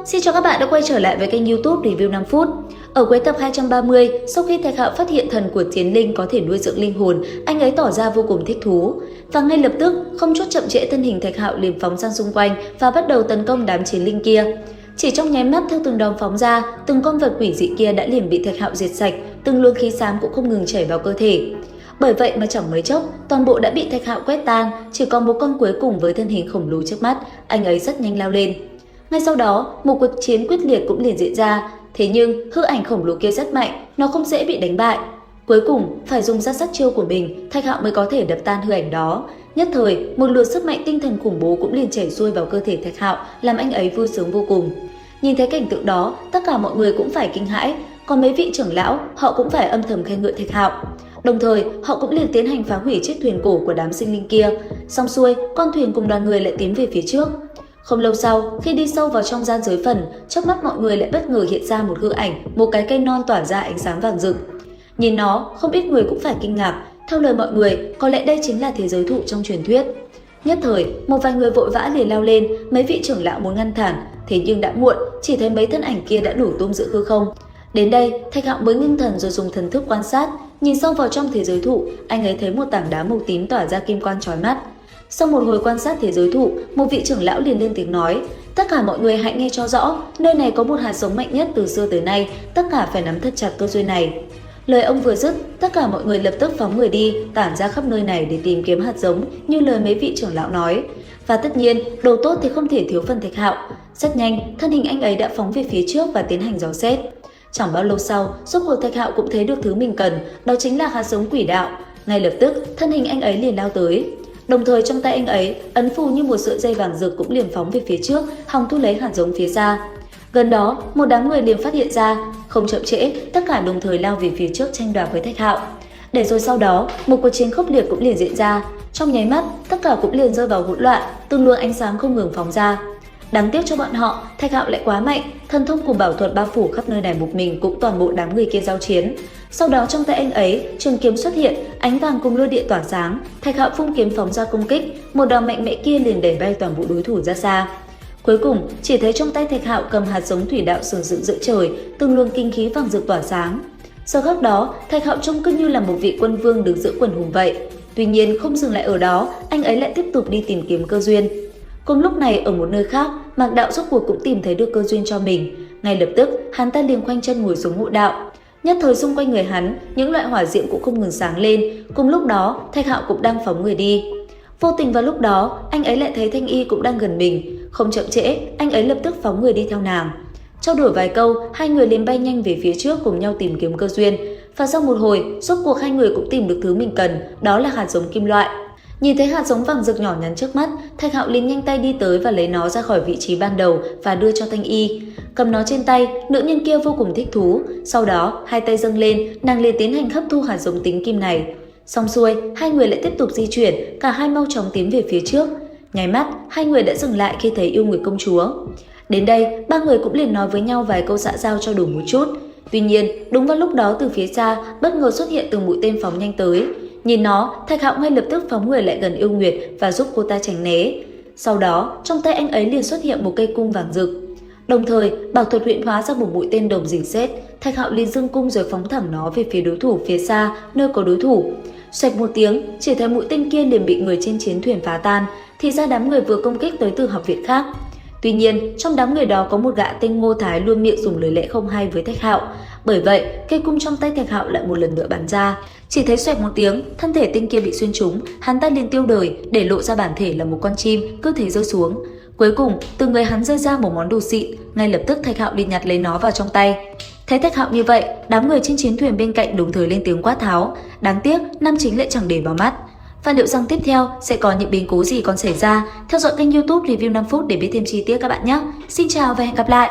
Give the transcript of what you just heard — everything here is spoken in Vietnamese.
xin chào các bạn đã quay trở lại với kênh YouTube Review 5 phút. Ở cuối tập 230, sau khi Thạch Hạo phát hiện thần của Chiến Linh có thể nuôi dưỡng linh hồn, anh ấy tỏ ra vô cùng thích thú. Và ngay lập tức, không chút chậm trễ, thân hình Thạch Hạo liền phóng sang xung quanh và bắt đầu tấn công đám chiến linh kia. Chỉ trong nháy mắt, theo từng đòn phóng ra, từng con vật quỷ dị kia đã liền bị Thạch Hạo diệt sạch, từng luồng khí xám cũng không ngừng chảy vào cơ thể. Bởi vậy mà chẳng mấy chốc, toàn bộ đã bị Thạch Hạo quét tan, chỉ còn một con cuối cùng với thân hình khổng lồ trước mắt, anh ấy rất nhanh lao lên. Ngay sau đó, một cuộc chiến quyết liệt cũng liền diễn ra, thế nhưng hư ảnh khổng lồ kia rất mạnh, nó không dễ bị đánh bại. Cuối cùng, phải dùng ra sát chiêu của mình, Thạch Hạo mới có thể đập tan hư ảnh đó. Nhất thời, một luồng sức mạnh tinh thần khủng bố cũng liền chảy xuôi vào cơ thể Thạch Hạo, làm anh ấy vui sướng vô cùng. Nhìn thấy cảnh tượng đó, tất cả mọi người cũng phải kinh hãi, còn mấy vị trưởng lão, họ cũng phải âm thầm khen ngợi Thạch Hạo. Đồng thời, họ cũng liền tiến hành phá hủy chiếc thuyền cổ của đám sinh linh kia. Xong xuôi, con thuyền cùng đoàn người lại tiến về phía trước. Không lâu sau, khi đi sâu vào trong gian giới phần, trước mắt mọi người lại bất ngờ hiện ra một hư ảnh, một cái cây non tỏa ra ánh sáng vàng rực. Nhìn nó, không ít người cũng phải kinh ngạc. Theo lời mọi người, có lẽ đây chính là thế giới thụ trong truyền thuyết. Nhất thời, một vài người vội vã liền lao lên, mấy vị trưởng lão muốn ngăn cản, thế nhưng đã muộn, chỉ thấy mấy thân ảnh kia đã nổ tung giữa hư không. Đến đây, Thạch Hạo mới ngưng thần rồi dùng thần thức quan sát, nhìn sâu vào trong thế giới thụ, anh ấy thấy một tảng đá màu tím tỏa ra kim quang chói mắt. Sau một hồi quan sát thế giới thụ, một vị trưởng lão liền lên tiếng nói: tất cả mọi người hãy nghe cho rõ, nơi này có một hạt giống mạnh nhất từ xưa tới nay, tất cả phải nắm thật chặt cơ duyên này. Lời ông vừa dứt, tất cả mọi người lập tức phóng người đi, tản ra khắp nơi này để tìm kiếm hạt giống như lời mấy vị trưởng lão nói. Và tất nhiên, đồ tốt thì không thể thiếu phần Thạch Hạo. Rất nhanh, thân hình anh ấy đã phóng về phía trước và tiến hành dò xét. Chẳng bao lâu sau, rốt cuộc Thạch Hạo cũng thấy được thứ mình cần, đó chính là hạt giống quỷ đạo. Ngay lập tức, thân hình anh ấy liền lao tới. Đồng thời trong tay anh ấy, ấn phù như một sợi dây vàng rực cũng liền phóng về phía trước, hòng thu lấy hạt giống phía xa. Gần đó, một đám người liền phát hiện ra, không chậm trễ, tất cả đồng thời lao về phía trước tranh đoạt với Thạch Hạo. Để rồi sau đó, một cuộc chiến khốc liệt cũng liền diễn ra. Trong nháy mắt, tất cả cũng liền rơi vào hỗn loạn, từng luồng ánh sáng không ngừng phóng ra. Đáng tiếc cho bọn họ, Thạch Hạo lại quá mạnh, thần thông cùng bảo thuật bao phủ khắp nơi này một mình cũng toàn bộ đám người kia giao chiến. Sau đó trong tay anh ấy, trường kiếm xuất hiện, ánh vàng cùng lôi điện tỏa sáng, Thạch Hạo vung kiếm phóng ra công kích, một đòn mạnh mẽ kia liền đẩy bay toàn bộ đối thủ ra xa. Cuối cùng, chỉ thấy trong tay Thạch Hạo cầm hạt giống thủy đạo sừng sững giữa trời, từng luồng kinh khí vàng rực tỏa sáng. Sau khắc đó, Thạch Hạo trông cứ như là một vị quân vương đứng giữa quần hùng vậy. Tuy nhiên không dừng lại ở đó, anh ấy lại tiếp tục đi tìm kiếm cơ duyên. Cùng lúc này ở một nơi khác, Mạc Đạo rốt cuộc cũng tìm thấy được cơ duyên cho mình. Ngay lập tức, hắn ta liền khoanh chân ngồi xuống ngộ đạo. Nhất thời xung quanh người hắn, những loại hỏa diệm cũng không ngừng sáng lên. Cùng lúc đó, Thạch Hạo cũng đang phóng người đi. Vô tình vào lúc đó, anh ấy lại thấy Thanh Y cũng đang gần mình. Không chậm trễ, anh ấy lập tức phóng người đi theo nàng. Trao đổi vài câu, hai người liền bay nhanh về phía trước cùng nhau tìm kiếm cơ duyên. Và sau một hồi, rốt cuộc hai người cũng tìm được thứ mình cần, đó là hạt giống kim loại. Nhìn thấy hạt giống vàng rực nhỏ nhắn trước mắt, Thạch Hạo liền nhanh tay đi tới và lấy nó ra khỏi vị trí ban đầu và đưa cho Thanh Y. Cầm nó trên tay, nữ nhân kia vô cùng thích thú. Sau đó, hai tay dâng lên, nàng liền tiến hành hấp thu hạt giống tính kim này. Xong xuôi, hai người lại tiếp tục di chuyển, cả hai mau chóng tiến về phía trước. Nháy mắt, hai người đã dừng lại khi thấy yêu nguyệt công chúa. Đến đây, ba người cũng liền nói với nhau vài câu xã giao cho đủ một chút. Tuy nhiên, đúng vào lúc đó từ phía xa, bất ngờ xuất hiện từng mũi tên phóng nhanh tới. Nhìn nó, Thạch Hạo ngay lập tức phóng người lại gần yêu nguyệt và giúp cô ta tránh né. Sau đó, trong tay anh ấy liền xuất hiện một cây cung vàng rực. Đồng thời, bảo thuật huyễn hóa ra một mũi tên đồng rình sét. Thạch Hạo liền giương cung rồi phóng thẳng nó về phía đối thủ phía xa, nơi có đối thủ. Xoẹt một tiếng, chỉ thấy mũi tên kia liền bị người trên chiến thuyền phá tan, thì ra đám người vừa công kích tới từ học viện khác. Tuy nhiên, trong đám người đó có một gã tên Ngô Thái luôn miệng dùng lời lẽ không hay với Thạch Hạo. Bởi vậy, cây cung trong tay Thạch Hạo lại một lần nữa bắn ra. Chỉ thấy xoẹt một tiếng, thân thể tên kia bị xuyên trúng, hắn ta liền tiêu đời, để lộ ra bản thể là một con chim, cứ thế rơi xuống. Cuối cùng, từ người hắn rơi ra một món đồ xịn, ngay lập tức Thạch Hạo liền nhặt lấy nó vào trong tay. Thấy Thạch Hạo như vậy, đám người trên chiến thuyền bên cạnh đồng thời lên tiếng quát tháo. Đáng tiếc, nam chính lại chẳng để vào mắt. Và liệu rằng tiếp theo sẽ có những biến cố gì còn xảy ra? Theo dõi kênh YouTube Review 5 phút để biết thêm chi tiết các bạn nhé. Xin chào và hẹn gặp lại!